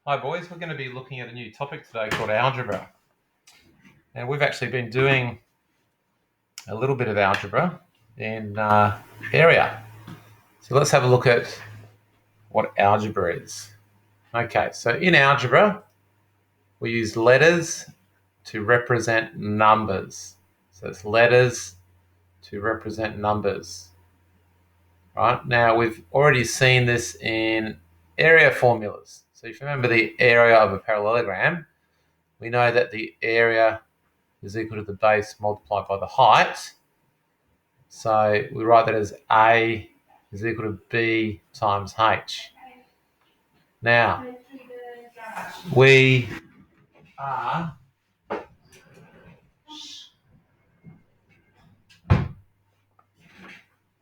Hi boys, we're going to be looking at a new topic today called algebra. And we've actually been doing a little bit of algebra in area. So let's have a look at what algebra is. Okay, so in algebra, we use letters to represent numbers. So it's letters to represent numbers. Right, now we've already seen this in area formulas. So if you remember the area of a parallelogram, we know that the area is equal to the base multiplied by the height. So we write that as A is equal to B times H. Now, we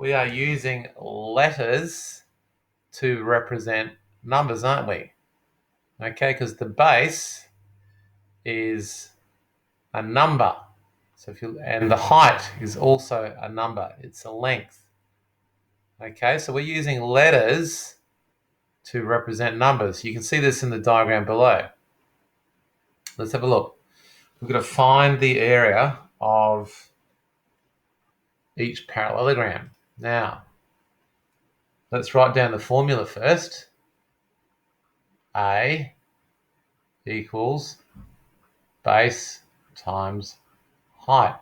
are using letters to represent numbers, aren't we? Okay, because the base is a number. So and the height is also a number. It's a length. Okay, so we're using letters to represent numbers. You can see this in the diagram below. Let's have a look. We're going to find the area of each parallelogram. Now, let's write down the formula first. A equals base times height.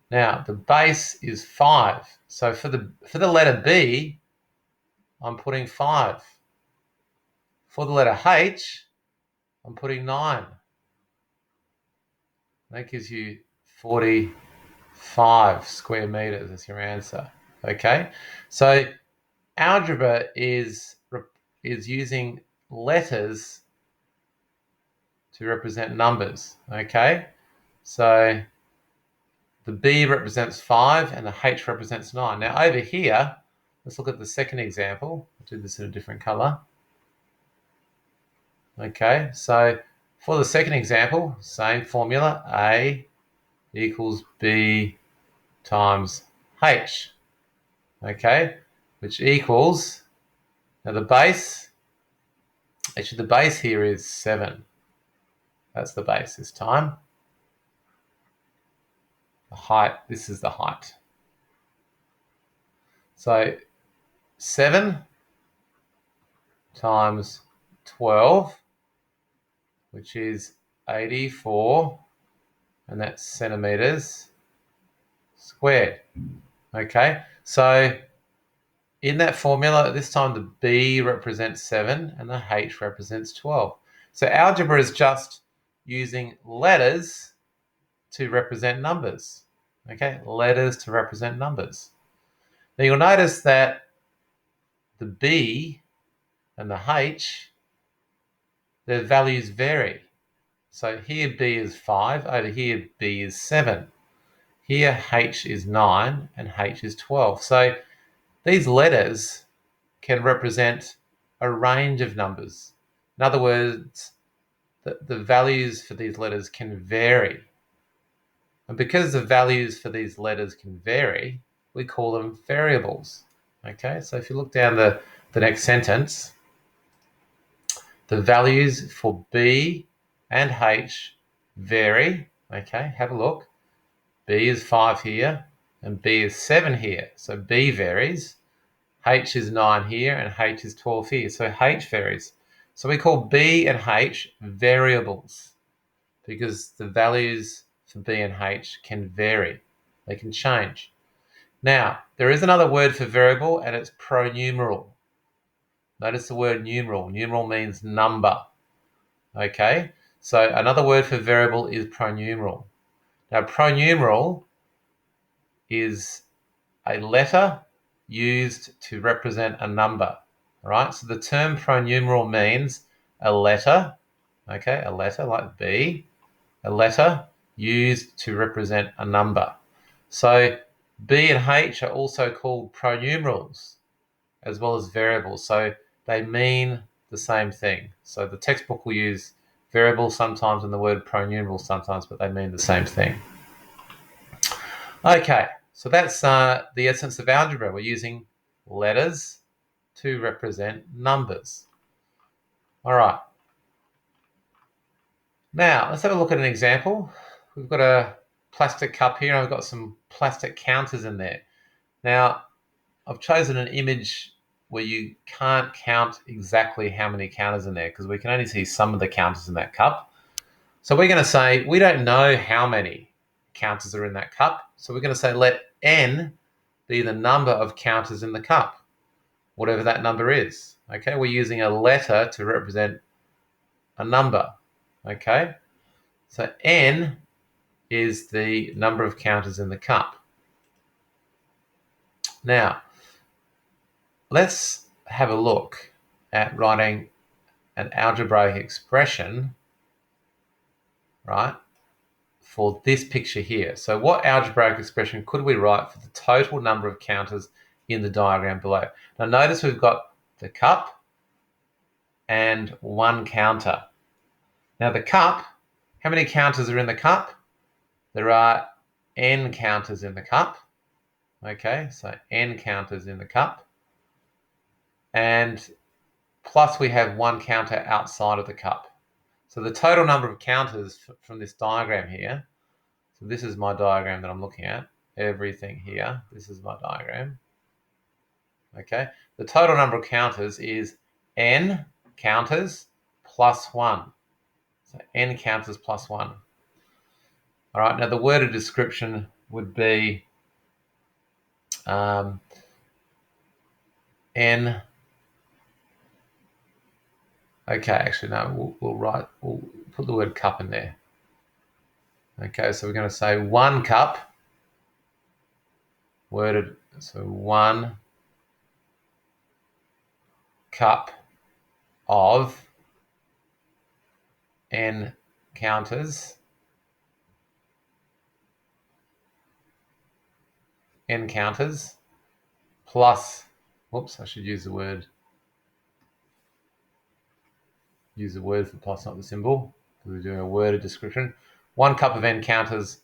Now, the base is 5. So for the letter B, I'm putting 5. For the letter H, I'm putting 9. That gives you 45 square meters as your answer. Okay, so algebra is using letters to represent numbers. Okay, so the B represents 5 and the H represents 9. Now over here, let's look at the second example. I'll do this in a different color. Okay, so for the second example, same formula, A equals B times H. Okay, which equals, now the base, actually the base here is 7. That's the base this time. The height, this is the height. So 7 times 12, which is 84, and that's centimeters squared. Okay, so in that formula, this time the B represents 7 and the H represents 12. So algebra is just using letters to represent numbers. Okay, letters to represent numbers. Now you'll notice that the B and the H, their values vary. So here B is 5, over here B is 7. Here H is 9 and H is 12. So these letters can represent a range of numbers. In other words, the values for these letters can vary. And because the values for these letters can vary, we call them variables. Okay, so if you look down the next sentence, the values for B and H vary. Okay, have a look. B is 5 here and B is 7 here. So B varies. H is 9 here and H is 12 here. So H varies. So we call B and H variables because the values for B and H can vary. They can change. Now, there is another word for variable and it's pronumeral. Notice the word numeral. Numeral means number. Okay, so another word for variable is pronumeral. Now, pronumeral is a letter used to represent a number, right? So the term pronumeral means a letter, okay, a letter like B, a letter used to represent a number. So B and H are also called pronumerals as well as variables. So they mean the same thing. So the textbook will use variable sometimes and the word pronumeral sometimes, but they mean the same thing. Okay, so that's the essence of algebra. We're using letters to represent numbers. All right, Now, let's have a look at an example. We've got a plastic cup here, and I've got some plastic counters in there. Now, I've chosen an image where you can't count exactly how many counters in there because we can only see some of the counters in that cup. So we're going to say we don't know how many counters are in that cup. So we're going to say let n be the number of counters in the cup, whatever that number is. Okay, we're using a letter to represent a number. Okay, so n is the number of counters in the cup. Now, let's have a look at writing an algebraic expression, right, for this picture here. So what algebraic expression could we write for the total number of counters in the diagram below? Now notice we've got the cup and one counter. Now the cup, how many counters are in the cup? There are n counters in the cup. Okay, so n counters in the cup. And plus we have one counter outside of the cup. So the total number of counters from this diagram here, so this is my diagram that I'm looking at, everything here, this is my diagram. Okay, the total number of counters is n counters plus 1. So n counters plus 1. All right, now the worded description would be n. Okay, actually, no, we'll put the word cup in there. Okay, so we're going to say 1 cup, worded, so 1 cup of n counters, plus, whoops, I should use the word for plus, not the symbol, because we're doing a worded description. 1 cup of n counters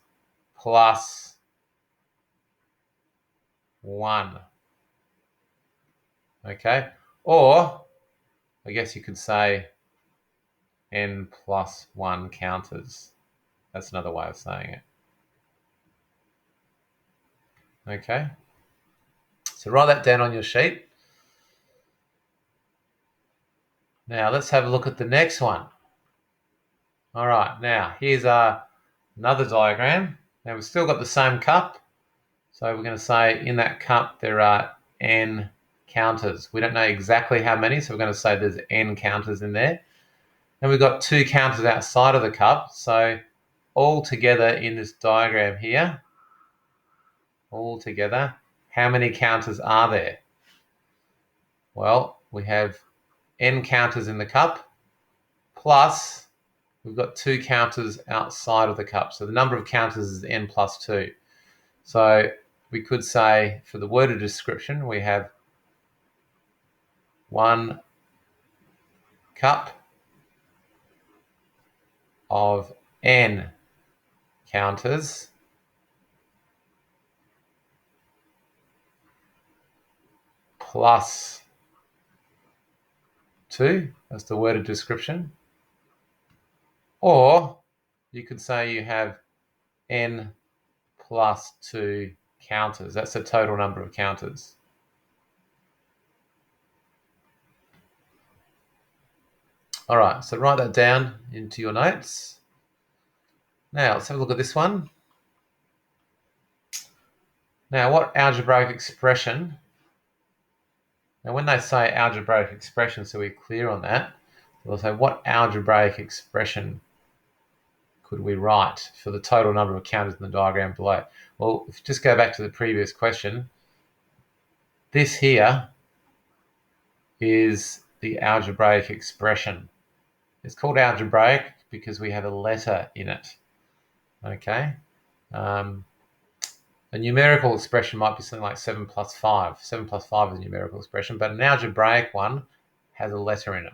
plus 1. Okay, or I guess you could say n plus 1 counters. That's another way of saying it. Okay, so write that down on your sheet. Now let's have a look at the next one. All right, now here's another diagram. Now we've still got the same cup. So we're going to say in that cup there are n counters. We don't know exactly how many, so we're going to say there's n counters in there. And we've got 2 counters outside of the cup. So all together in this diagram here, all together, how many counters are there? Well, we have n counters in the cup, plus we've got 2 counters outside of the cup. So the number of counters is n plus 2. So we could say for the worded description, we have 1 cup of n counters plus 2. That's the worded description. Or you could say you have n plus 2 counters. That's the total number of counters. All right, so write that down into your notes. Now, let's have a look at this one. Now, what algebraic expression? Now, when they say algebraic expression, so we're clear on that, they'll say, what algebraic expression could we write for the total number of counters in the diagram below? Well, if you just go back to the previous question, this here is the algebraic expression. It's called algebraic because we have a letter in it. Okay. A numerical expression might be something like 7 plus 5. 7 plus 5 is a numerical expression, but an algebraic one has a letter in it.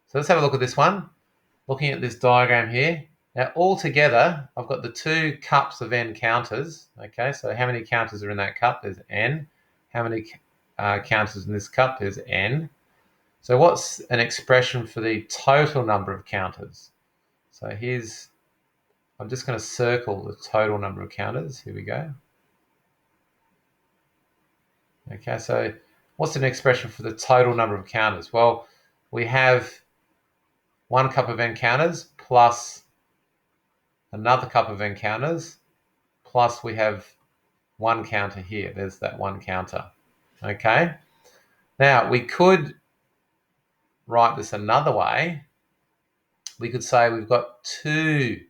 So let's have a look at this one. Looking at this diagram here. Now, all together, I've got the 2 cups of n counters. Okay, so how many counters are in that cup? There's n. How many counters in this cup? There's n. So what's an expression for the total number of counters? So I'm just going to circle the total number of counters. Here we go. Okay, so what's an expression for the total number of counters? Well, we have 1 cup of n counters plus another cup of n counters, plus we have 1 counter here. There's that 1 counter. Okay. Now, we could write this another way. We could say we've got 2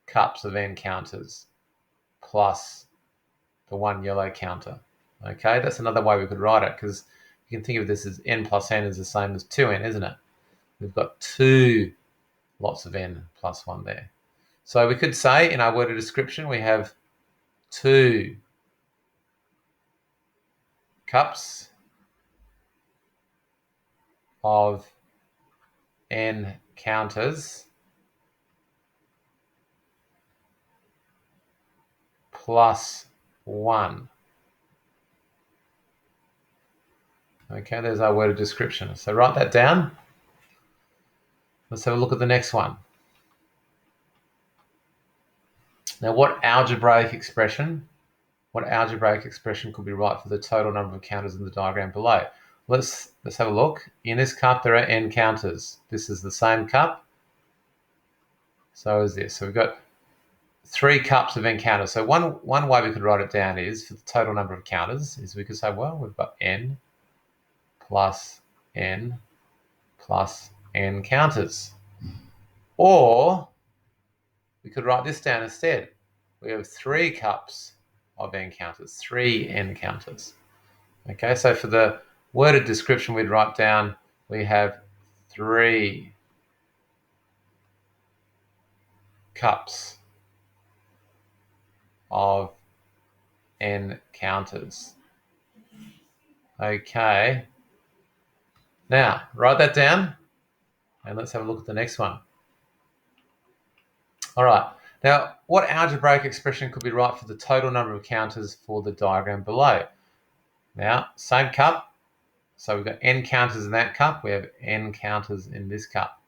cups of n counters plus the 1 yellow counter. Okay, that's another way we could write it, because you can think of this as n plus n is the same as 2n, isn't it? We've got 2 lots of n plus 1 there. So we could say in our worded description we have 2 cups of n counters plus 1. Okay, there's our worded description. So write that down. Let's have a look at the next one. Now, what algebraic expression could be right for the total number of counters in the diagram below? Let's have a look. In this cup, there are n counters. This is the same cup. So is this. So we've got 3 cups of n counters. So one way we could write it down is for the total number of counters is we could say, well, we've got n plus n plus n counters. Or we could write this down instead. We have 3 cups of n counters, 3 n counters. Okay, so for the worded description, we'd write down we have 3 cups of n counters. Okay, now write that down and let's have a look at the next one. All right, now what algebraic expression could be right for the total number of counters for the diagram below? Now, same cup, so we've got n counters in that cup, we have n counters in this cup.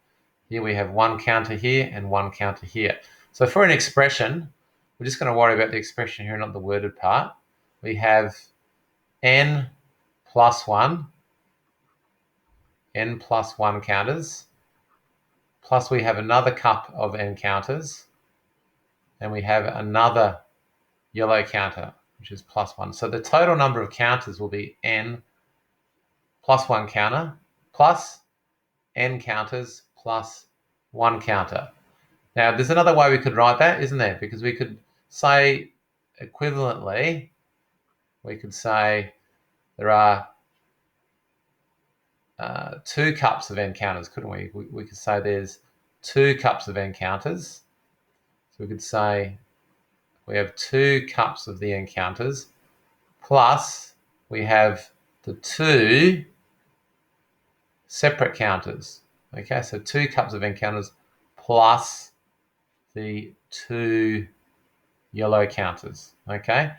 Here we have 1 counter here and 1 counter here. So for an expression, we're just going to worry about the expression here, not the worded part. We have n plus 1 counters, plus we have another cup of n counters, and we have another yellow counter, which is plus 1. So the total number of counters will be n plus 1 counter plus n counters plus 1 counter. Now, there's another way we could write that, isn't there? Because we could say equivalently, we could say there are 2 cups of n counters, couldn't we? We could say there's 2 cups of n counters. So we could say we have 2 cups of the n counters plus we have the 2 separate counters. Okay, so 2 cups of n counters plus the 2 yellow counters. Okay,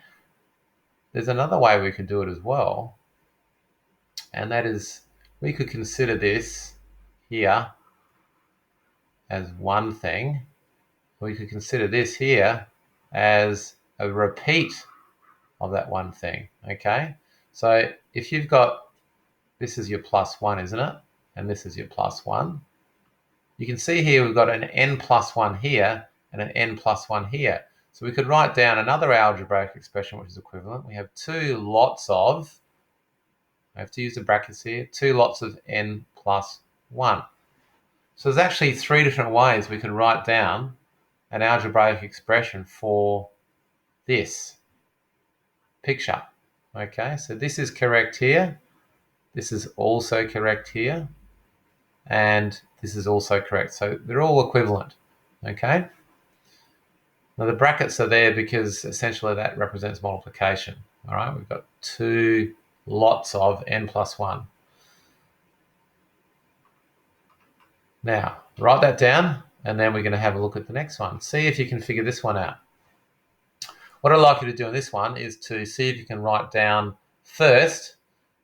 there's another way we could do it as well, and that is we could consider this here as one thing. We could consider this here as a repeat of that one thing. Okay, so if you've got, this is your plus 1, isn't it? And this is your plus 1. You can see here we've got an n plus 1 here and an n plus 1 here. So we could write down another algebraic expression which is equivalent. We have 2 lots of, I have to use the brackets here, 2 lots of n plus 1. So there's actually 3 different ways we could write down an algebraic expression for this picture. Okay, so this is correct here. This is also correct here. And this is also correct. So they're all equivalent. Okay. Now the brackets are there because essentially that represents multiplication. All right, we've got 2 lots of n plus 1. Now, write that down, and then we're going to have a look at the next one. See if you can figure this one out. What I'd like you to do in this one is to see if you can write down first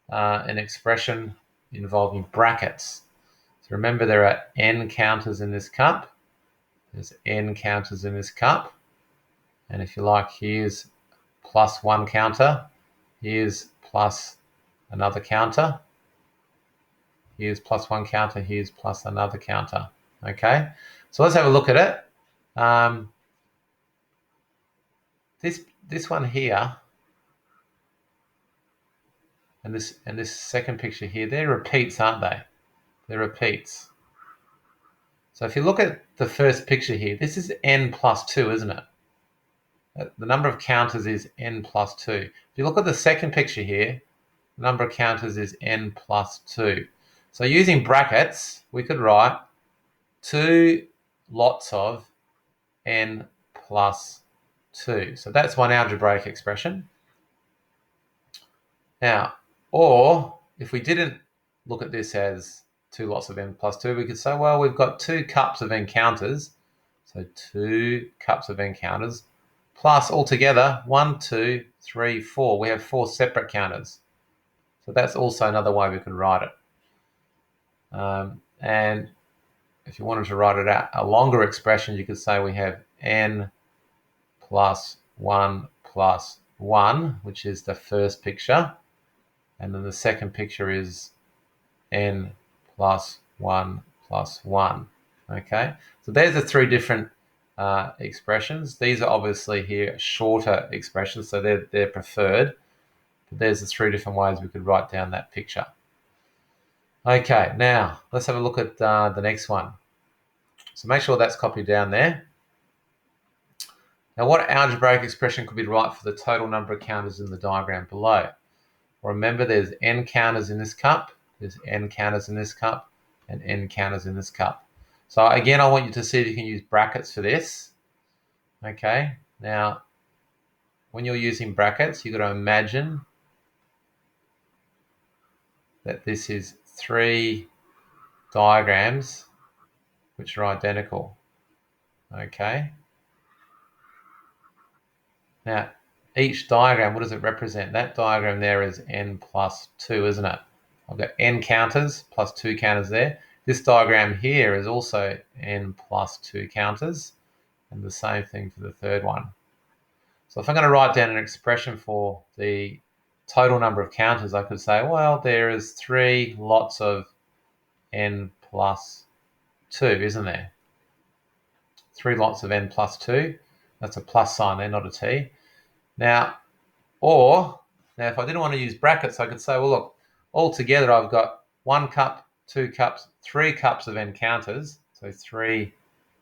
an expression involving brackets. So remember there are n counters in this cup, There's n counters in this cup. And if you like, here's plus one counter. Here's plus another counter. Here's plus one counter. Here's plus another counter. Okay, so let's have a look at it. This one here and this second picture here, they're repeats, aren't they? They're repeats. So if you look at the first picture here, this is n plus 2, isn't it? The number of counters is n plus 2. If you look at the second picture here, the number of counters is n plus 2. So using brackets, we could write 2 lots of n plus 2. So that's one algebraic expression. Now, or if we didn't look at this as 2 lots of n plus 2, we could say, well, we've got 2 cups of n counters. So 2 cups of n counters plus altogether 1, 2, 3, 4. We have 4 separate counters. So that's also another way we could write it. And if you wanted to write it out, a longer expression, you could say we have n plus 1 plus 1, which is the first picture. And then the second picture is n plus 1 plus 1. Okay, so there's the 3 different expressions. These are obviously here shorter expressions, so they're preferred. But there's the 3 different ways we could write down that picture. Okay, now let's have a look at the next one. So make sure that's copied down there. Now, what algebraic expression could be right for the total number of counters in the diagram below? Remember, there's n counters in this cup, there's n counters in this cup, and n counters in this cup. So again, I want you to see if you can use brackets for this. Okay, now when you're using brackets, you've got to imagine that this is 3 diagrams which are identical. Okay, now each diagram, what does it represent? That diagram there is n plus 2, isn't it? I've got n counters plus 2 counters there. This diagram here is also n plus 2 counters, and the same thing for the third one. So if I'm going to write down an expression for the total number of counters, I could say, well, there is 3 lots of n plus 2, isn't there? 3 lots of n plus 2. That's a plus sign there, not a t. Now, if I didn't want to use brackets, I could say, well, look, altogether I've got 1 cup, 2 cups, 3 cups of n counters. So 3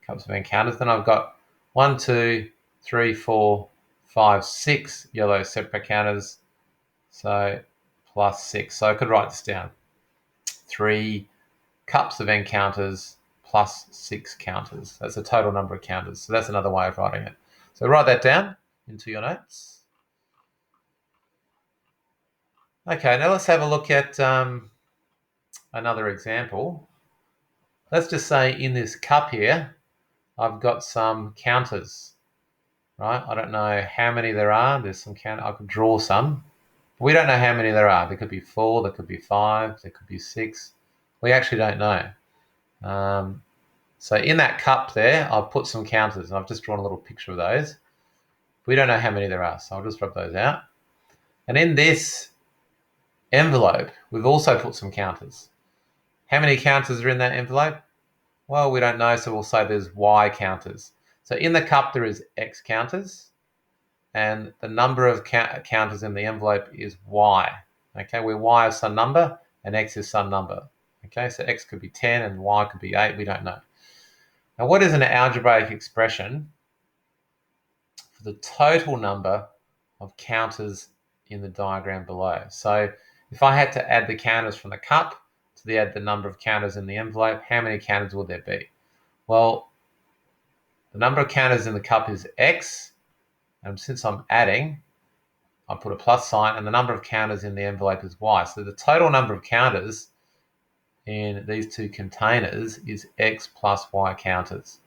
cups of n counters. Then I've got 1, 2, 3, 4, 5, 6 yellow separate counters. So plus 6. So I could write this down. 3 cups of n counters plus 6 counters. That's the total number of counters. So that's another way of writing it. So write that down into your notes. Okay, now let's have a look at another example. Let's just say in this cup here, I've got some counters, right? I don't know how many there are. There's some count. I could draw some. We don't know how many there are. There could be 4, there could be 5, there could be 6. We actually don't know. So in that cup there, I've put some counters, and I've just drawn a little picture of those. We don't know how many there are, so I'll just rub those out. And in this envelope, we've also put some counters. How many counters are in that envelope? Well, we don't know, so we'll say there's y counters. So in the cup, there is x counters, and the number of counters in the envelope is y. Okay, where y is some number and x is some number. Okay, so x could be 10 and y could be 8. We don't know. Now, what is an algebraic expression for the total number of counters in the diagram below? So if I had to add the counters from the cup to add the number of counters in the envelope, how many counters would there be? Well, the number of counters in the cup is x, and since I'm adding, I put a plus sign, and the number of counters in the envelope is y. So the total number of counters in these 2 containers is x plus y counters.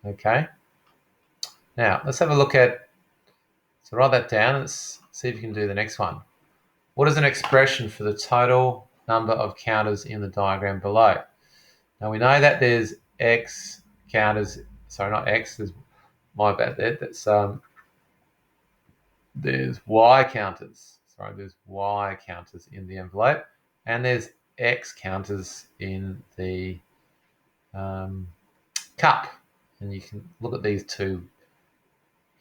Okay. Now, let's have a look at, so write that down. Let's see if you can do the next one. What is an expression for the total number of counters in the diagram below? Now, we know that there's x counters, sorry, not X, there's my bad there. That's there's Y counters. Sorry, there's Y counters in the envelope, and there's X counters in the cup. And you can look at these two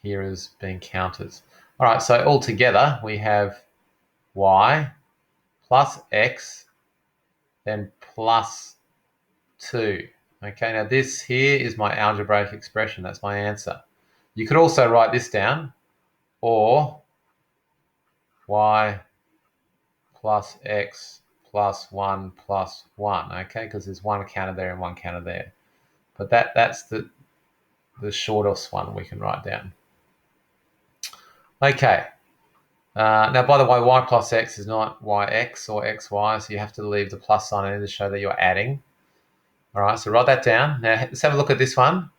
here as being counters. All right, so all together we have Y plus X, then plus 2. Okay, now this here is my algebraic expression. That's my answer. You could also write this down, or Y plus X plus 1 plus 1, okay, because there's one counter there and one counter there. But that's the shortest one we can write down. Okay. Now, by the way, Y plus X is not YX or XY, so you have to leave the plus sign in to show that you're adding. All right, so write that down. Now, let's have a look at this one.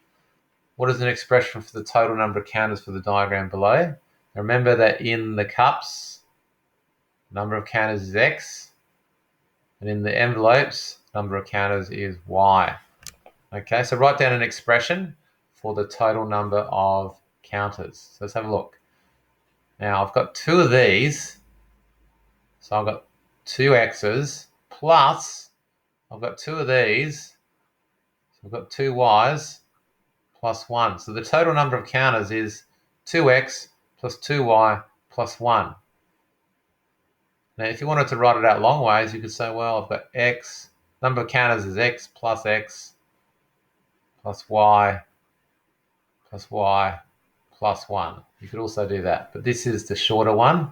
What is an expression for the total number of counters for the diagram below? Now, remember that in the cups, number of counters is X, and in the envelopes, number of counters is Y. Okay, so write down an expression for the total number of counters. So let's have a look. Now, I've got two of these, so I've got two X's, plus I've got two of these, so I've got two Y's, plus 1. So the total number of counters is 2X plus 2Y plus 1. Now, if you wanted to write it out long ways, you could say, well, I've got X, number of counters is X plus Y plus Y plus 1. You could also do that, but this is the shorter one.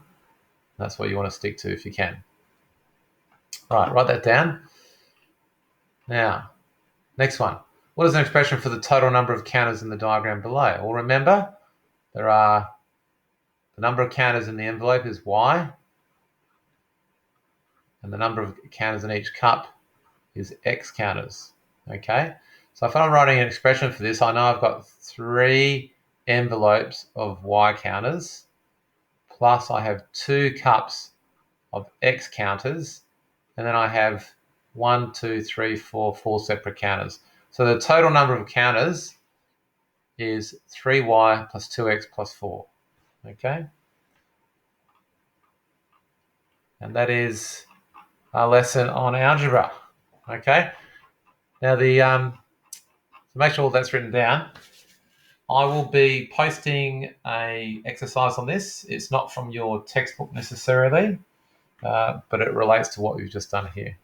That's what you want to stick to if you can. All right, write that down. Now, next one. What is an expression for the total number of counters in the diagram below? Well, remember, the number of counters in the envelope is Y, and the number of counters in each cup is X counters, okay? So if I'm writing an expression for this, I know I've got 3 envelopes of Y counters, plus I have 2 cups of X counters, and then I have 4 separate counters. So the total number of counters is 3Y plus 2X plus 4, okay? And that is our lesson on algebra, okay? Now, to make sure that's written down, I will be posting a exercise on this. It's not from your textbook necessarily, but it relates to what we've just done here.